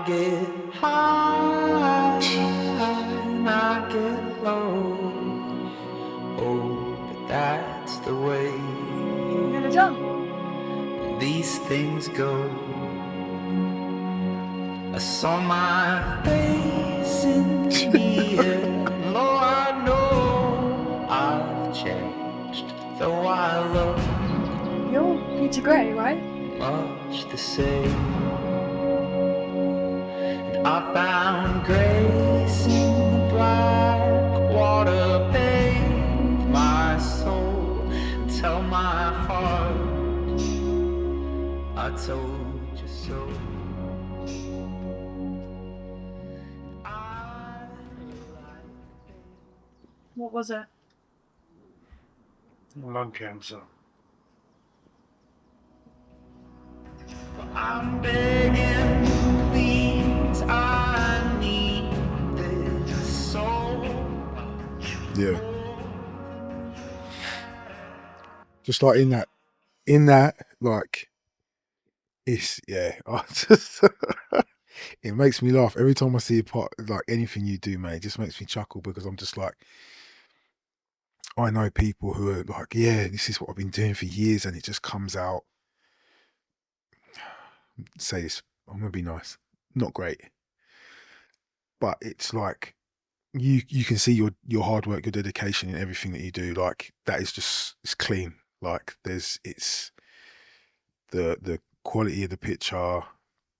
get high and I get low. Oh, but that's the way You're gonna jump. these things go. I saw my face in the mirror. Lord, I know I've changed, though I look You're Peter Gray, right? much the same. And I found grace in the black water bathe my soul. Tell my heart I told you so. What was it? Lung cancer. I'm begging, please, I need this so much. Yeah. Just like in that, like, it's, yeah, I just, it makes me laugh every time I see a part, like anything you do, mate. It just makes me chuckle because I'm just like, I know people who are like, yeah, this is what I've been doing for years, and it just comes out. Say this, I'm gonna be nice, not great, but it's like you can see your hard work, your dedication in everything that you do. Like that is just, it's clean. Like it's the quality of the picture,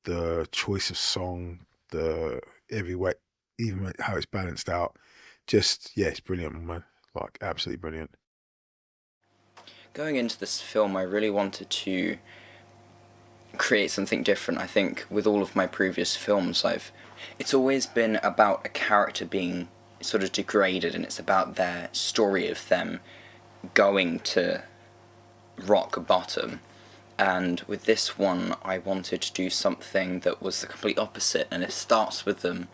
the choice of song, the every way, even how it's balanced out. Just, yeah, it's brilliant, man. Like absolutely brilliant. Going into this film, I really wanted to create something different. I think with all of my previous films, it's always been about a character being sort of degraded, and it's about their story of them going to rock bottom. And with this one, I wanted to do something that was the complete opposite, and it starts with them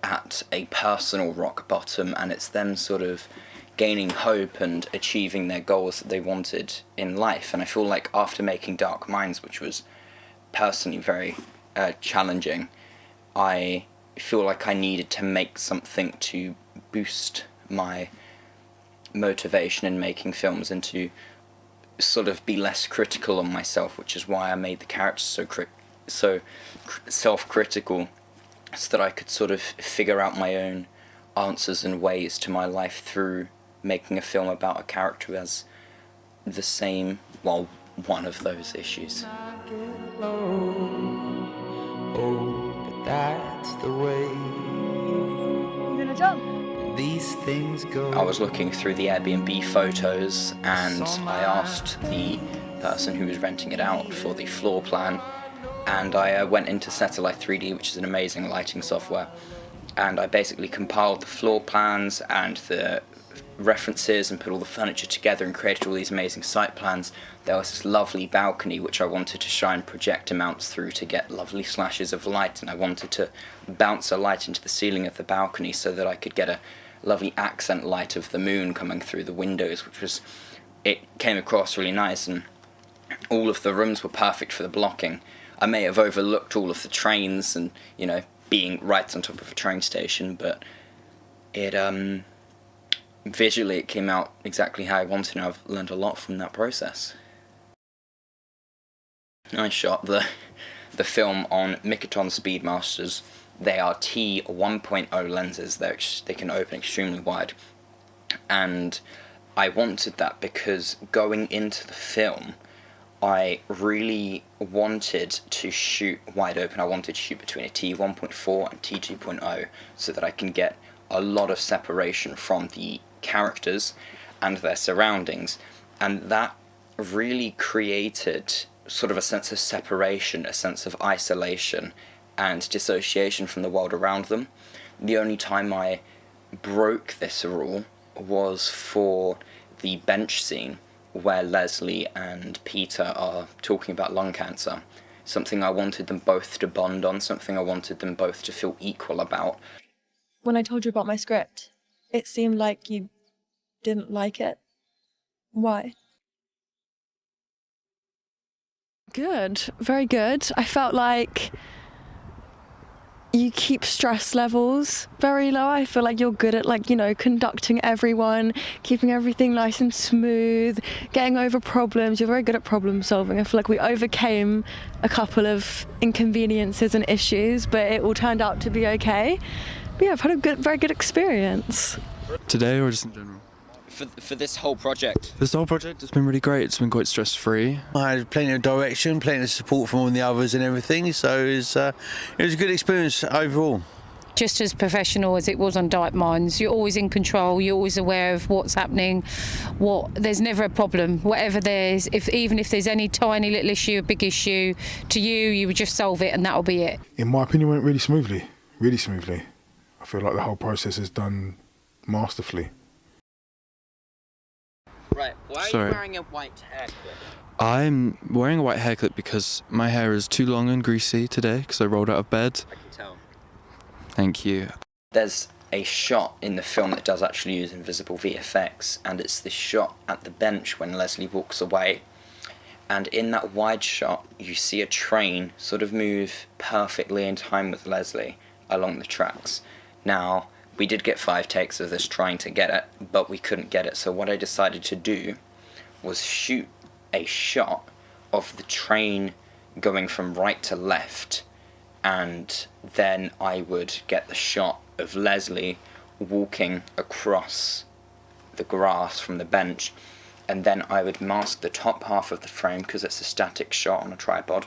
at a personal rock bottom, and it's them sort of gaining hope and achieving their goals that they wanted in life. And I feel like after making Dark Minds, which was personally very challenging, I feel like I needed to make something to boost my motivation in making films and to sort of be less critical on myself, which is why I made the characters so self-critical, so that I could sort of figure out my own answers and ways to my life through making a film about a character who has the same, well, one of those issues. Oh, but that's the way You're gonna jump. these things go. I was looking through the Airbnb photos, and I asked the person who was renting it out for the floor plan, and I went into Satellite 3D, which is an amazing lighting software, and I basically compiled the floor plans and the references and put all the furniture together and created all these amazing site plans. There was this lovely balcony which I wanted to shine projector mounts through to get lovely slashes of light, and I wanted to bounce a light into the ceiling of the balcony so that I could get a lovely accent light of the moon coming through the windows, it came across really nice, and all of the rooms were perfect for the blocking. I may have overlooked all of the trains and, being right on top of a train station, but visually it came out exactly how I wanted, and I've learned a lot from that process. I shot the film on Mikoton Speedmasters. They are T1.0 lenses. They can open extremely wide, and I wanted that because going into the film, I really wanted to shoot wide open. I wanted to shoot between a T1.4 and T2.0 so that I can get a lot of separation from the characters and their surroundings, and that really created sort of a sense of separation, a sense of isolation and dissociation from the world around them. The only time I broke this rule was for the bench scene where Leslie and Peter are talking about lung cancer, something I wanted them both to bond on, something I wanted them both to feel equal about. When I told you about my script, it seemed like you didn't like it. Why? Good, very good. I felt like you keep stress levels very low. I feel like you're good at, like, you know, conducting everyone, keeping everything nice and smooth, getting over problems. You're very good at problem solving. I feel like we overcame a couple of inconveniences and issues, but it all turned out to be okay. But yeah, I've had a very good experience. Today or just in general? For this whole project. This whole project has been really great. It's been quite stress-free. I had plenty of direction, plenty of support from all the others and everything, so it was a good experience overall. Just as professional as it was on Dark Minds. You're always in control, you're always aware of what's happening, there's never a problem. Whatever there's, even if there's any tiny little issue, a big issue, to you would just solve it and that'll be it. In my opinion, it went really smoothly, really smoothly. I feel like the whole process is done masterfully. Right, why are Sorry. you wearing a white hair clip? I'm wearing a white hair clip because my hair is too long and greasy today because I rolled out of bed. I can tell. Thank you. There's a shot in the film that does actually use invisible VFX, and it's the shot at the bench when Leslie walks away. And in that wide shot, you see a train sort of move perfectly in time with Leslie along the tracks. Now, we did get 5 takes of this trying to get it, but we couldn't get it. So what I decided to do was shoot a shot of the train going from right to left, and then I would get the shot of Leslie walking across the grass from the bench, and then I would mask the top half of the frame because it's a static shot on a tripod,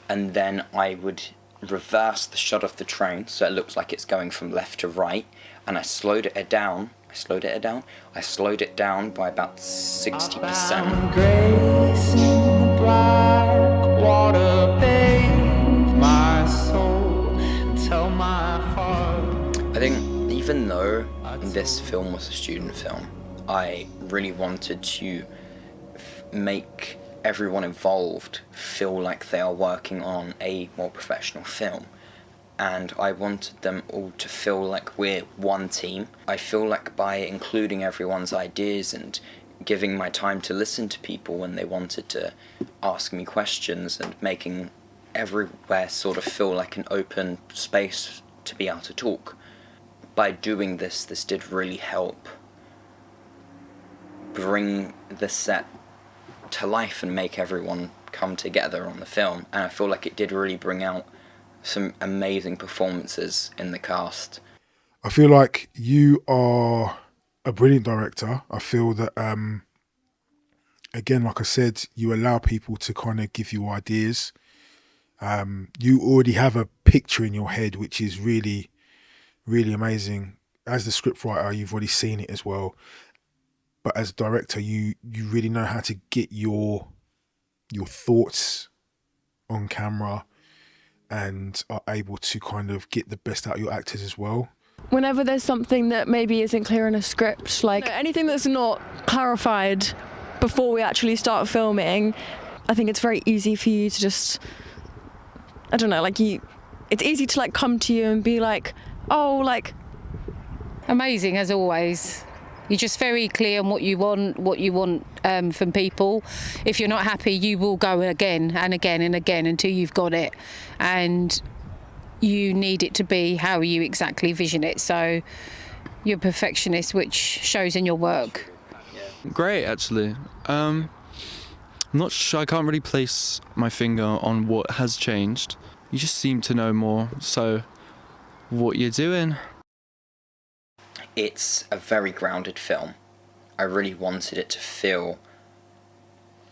and then I would reverse the shot of the train so it looks like it's going from left to right, and I slowed it down by about 60%. Grace in the black water bathe my soul and tell my heart. I think even though this film was a student film, I really wanted to make everyone involved feel like they are working on a more professional film. And I wanted them all to feel like we're one team. I feel like by including everyone's ideas and giving my time to listen to people when they wanted to ask me questions and making everywhere sort of feel like an open space to be able to talk. By doing this did really help bring the set to life and make everyone come together on the film. And I feel like it did really bring out some amazing performances in the cast. I feel like you are a brilliant director. I feel that, again, like I said, you allow people to kind of give you ideas. You already have a picture in your head, which is really, really amazing. As the scriptwriter, you've already seen it as well. But as a director, you really know how to get your thoughts on camera and are able to kind of get the best out of your actors as well. Whenever there's something that maybe isn't clear in a script, like anything that's not clarified before we actually start filming, I think it's very easy for you to just, I don't know, like it's easy to like come to you and be like, oh, like. Amazing as always. You're just very clear on what you want from people. If you're not happy, you will go again and again and again until you've got it. And you need it to be how you exactly vision it. So you're a perfectionist, which shows in your work. Great, actually. I'm not sure. I can't really place my finger on what has changed. You just seem to know more. So what you're doing. It's a very grounded film. I really wanted it to feel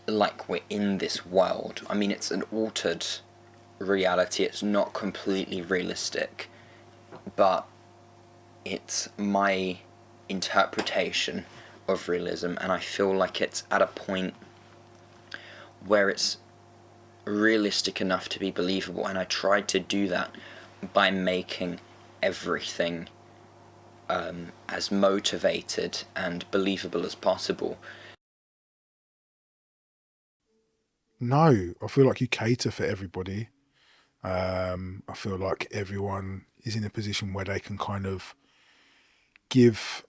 like we're in this world. I mean, it's an altered reality. It's not completely realistic, but it's my interpretation of realism, and I feel like it's at a point where it's realistic enough to be believable, and I tried to do that by making everything as motivated and believable as possible. No, I feel like you cater for everybody. I feel like everyone is in a position where they can kind of give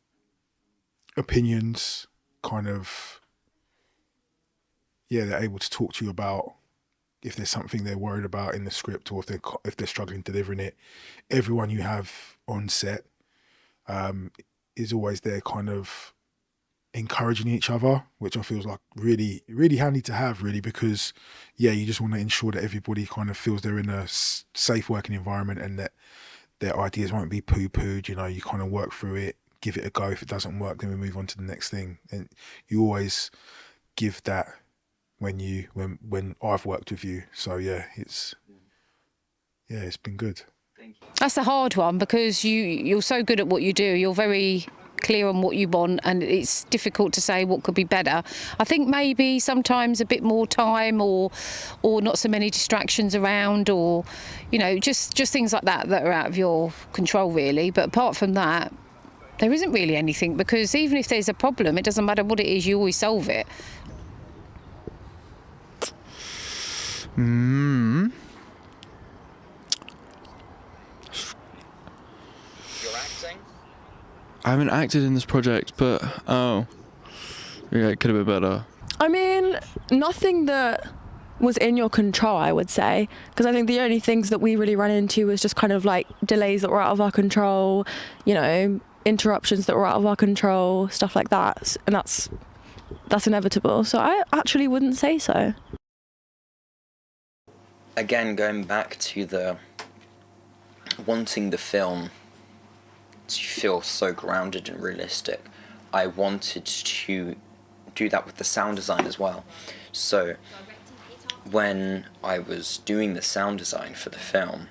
opinions, kind of, yeah, they're able to talk to you about if there's something they're worried about in the script, or if they're struggling delivering it, everyone you have on set is always there, kind of encouraging each other, which I feel is like really, really handy to have, really, because you just want to ensure that everybody kind of feels they're in a safe working environment and that their ideas won't be poo-pooed. You kind of work through it, give it a go. If it doesn't work, then we move on to the next thing. And you always give that when I've worked with you. So it's been good. That's a hard one, because you're so good at what you do. You're very clear on what you want, and it's difficult to say what could be better. I think maybe sometimes a bit more time, or not so many distractions around, or just things like that are out of your control, really. But apart from that, there isn't really anything, because even if there's a problem, it doesn't matter what it is, you always solve it. Your acting? I haven't acted in this project, but it could have been better. I mean, nothing that was in your control, I would say, because I think the only things that we really ran into was just kind of like delays that were out of our control, interruptions that were out of our control, stuff like that, and that's inevitable. So I actually wouldn't say so. Again, going back to the wanting the film to feel so grounded and realistic, I wanted to do that with the sound design as well. So when I was doing the sound design for the film,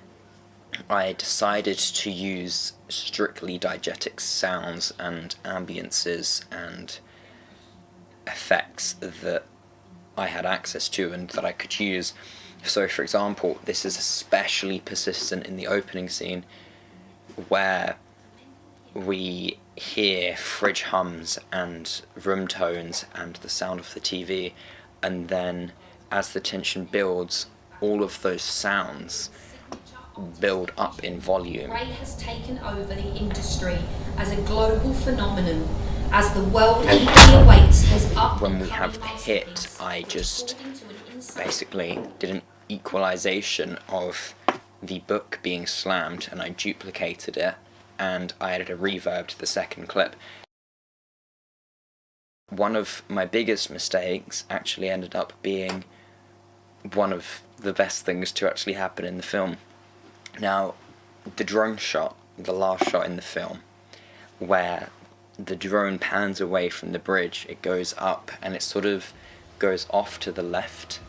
I decided to use strictly diegetic sounds and ambiences and effects that I had access to and that I could use. So, for example, this is especially persistent in the opening scene, where we hear fridge hums and room tones and the sound of the TV, and then as the tension builds, all of those sounds build up in volume. Grey has taken over the industry as a global phenomenon, as the world eagerly awaits his up. When we have the hit, I just basically did an equalization of the book being slammed, and I duplicated it, and I added a reverb to the second clip. One of my biggest mistakes actually ended up being one of the best things to actually happen in the film. Now, the drone shot, the last shot in the film, where the drone pans away from the bridge, it goes up and it sort of goes off to the left,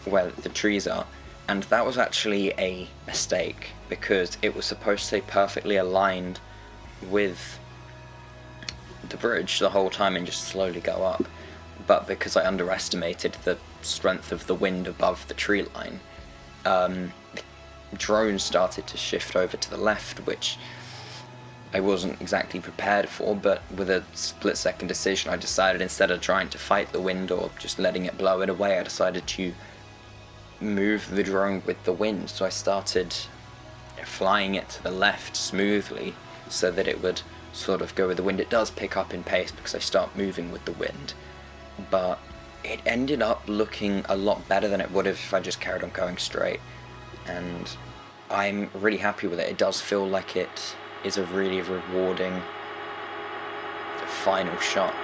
where the trees are, and that was actually a mistake, because it was supposed to stay perfectly aligned with the bridge the whole time and just slowly go up, but because I underestimated the strength of the wind above the tree line, the drone started to shift over to the left, which I wasn't exactly prepared for, but with a split-second decision, I decided, instead of trying to fight the wind or just letting it blow it away, I decided to move the drone with the wind. So I started flying it to the left smoothly so that it would sort of go with the wind. It does pick up in pace because I start moving with the wind, but it ended up looking a lot better than it would have if I just carried on going straight, and I'm really happy with it. It does feel like it is a really rewarding final shot.